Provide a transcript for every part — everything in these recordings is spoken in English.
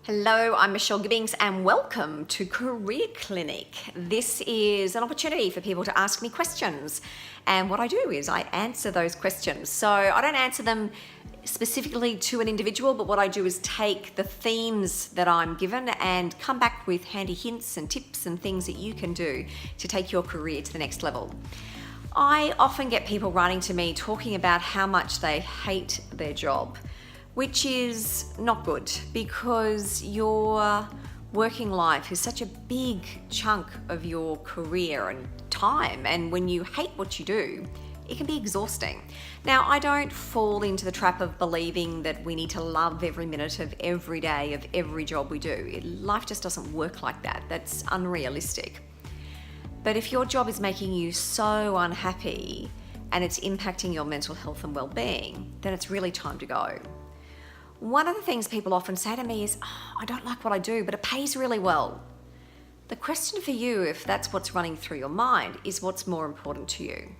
Hello, I'm Michelle Gibbings and welcome to Career Clinic. This is an opportunity for people to ask me questions, and what I do is I answer those questions. So I don't answer them specifically to an individual, but what I do is take the themes that I'm given and come back with handy hints and tips and things that you can do to take your career to the next level. I often get people writing to me talking about how much they hate their job, which is not good because your working life is such a big chunk of your career and time, and when you hate what you do, it can be exhausting. Now, I don't fall into the trap of believing that we need to love every minute of every day of every job we do. Life just doesn't work like that. That's unrealistic. But if your job is making you so unhappy and it's impacting your mental health and well-being, then it's really time to go. One of the things people often say to me is, I don't like what I do, but it pays really well. The question for you, if that's what's running through your mind, is what's more important to you?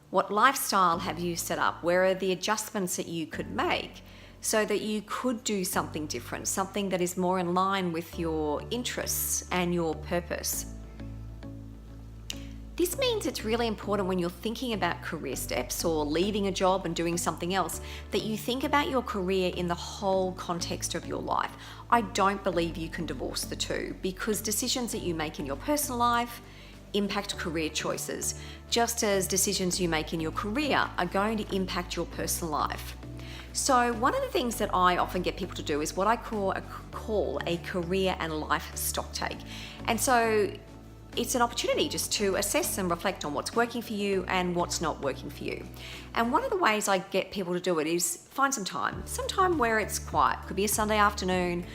What lifestyle have you set up? Where are the adjustments that you could make so that you could do something different, something that is more in line with your interests and your purpose? This means it's really important when you're thinking about career steps or leaving a job and doing something else that you think about your career in the whole context of your life. I don't believe you can divorce the two because decisions that you make in your personal life impact career choices, just as decisions you make in your career are going to impact your personal life. So one of the things that I often get people to do is what I call a career and life stock take. And so it's an opportunity just to assess and reflect on what's working for you and what's not working for you. And one of the ways I get people to do it is find some time where it's quiet. Could be a Sunday afternoon,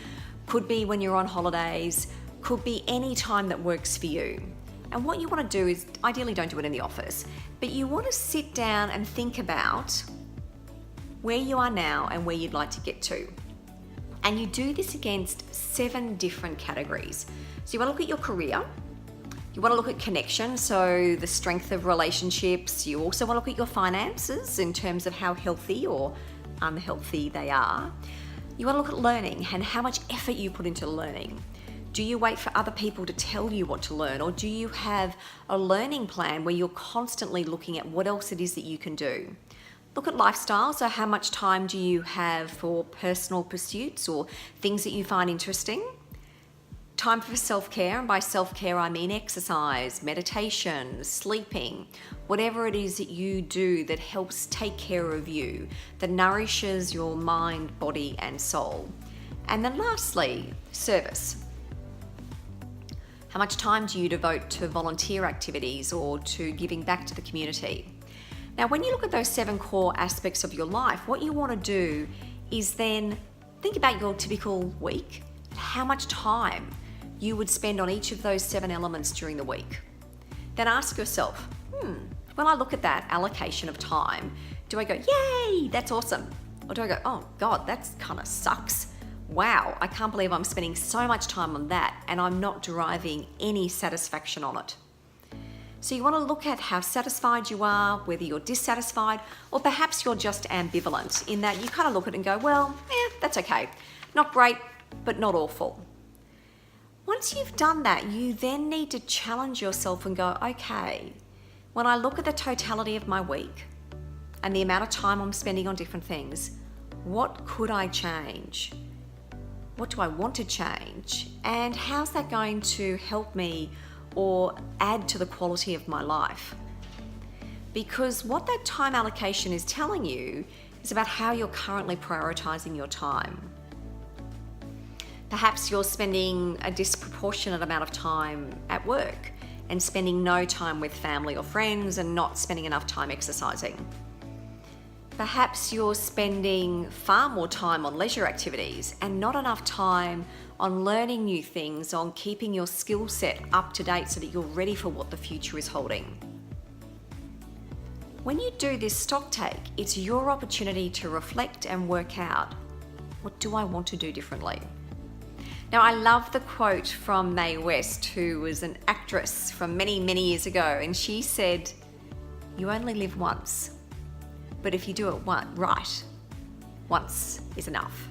could be when you're on holidays, could be any time that works for you. And what you want to do is, ideally don't do it in the office, but you want to sit down and think about where you are now and where you'd like to get to. And you do this against 7 different categories. So you want to look at your career. You want to look at connection, so the strength of relationships. You also want to look at your finances in terms of how healthy or unhealthy they are. You want to look at learning and how much effort you put into learning. Do you wait for other people to tell you what to learn, or do you have a learning plan where you're constantly looking at what else it is that you can do? Look at lifestyle, so how much time do you have for personal pursuits or things that you find interesting? Time for self-care, and by self-care I mean exercise, meditation, sleeping, whatever it is that you do that helps take care of you, that nourishes your mind, body and soul. And then lastly, service. How much time do you devote to volunteer activities or to giving back to the community? Now, when you look at those 7 core aspects of your life, what you want to do is then think about your typical week, how much time you would spend on each of those 7 elements during the week. Then ask yourself, when I look at that allocation of time, do I go, yay, that's awesome? Or do I go, oh God, that kind of sucks. Wow, I can't believe I'm spending so much time on that and I'm not deriving any satisfaction on it. So you want to look at how satisfied you are, whether you're dissatisfied, or perhaps you're just ambivalent in that you kind of look at it and go, well, that's okay. Not great, but not awful. Once you've done that, you then need to challenge yourself and go, okay, when I look at the totality of my week and the amount of time I'm spending on different things, what could I change? What do I want to change? And how's that going to help me or add to the quality of my life? Because what that time allocation is telling you is about how you're currently prioritizing your time. Perhaps you're spending a disproportionate amount of time at work and spending no time with family or friends and not spending enough time exercising. Perhaps you're spending far more time on leisure activities and not enough time on learning new things, on keeping your skill set up to date so that you're ready for what the future is holding. When you do this stock take, it's your opportunity to reflect and work out, what do I want to do differently? Now, I love the quote from Mae West, who was an actress from many, many years ago, and she said, you only live once, but if you do it right, once is enough.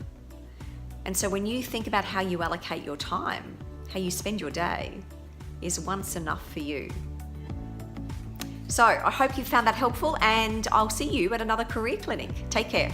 And so when you think about how you allocate your time, how you spend your day, is once enough for you? So I hope you found that helpful, and I'll see you at another career clinic. Take care.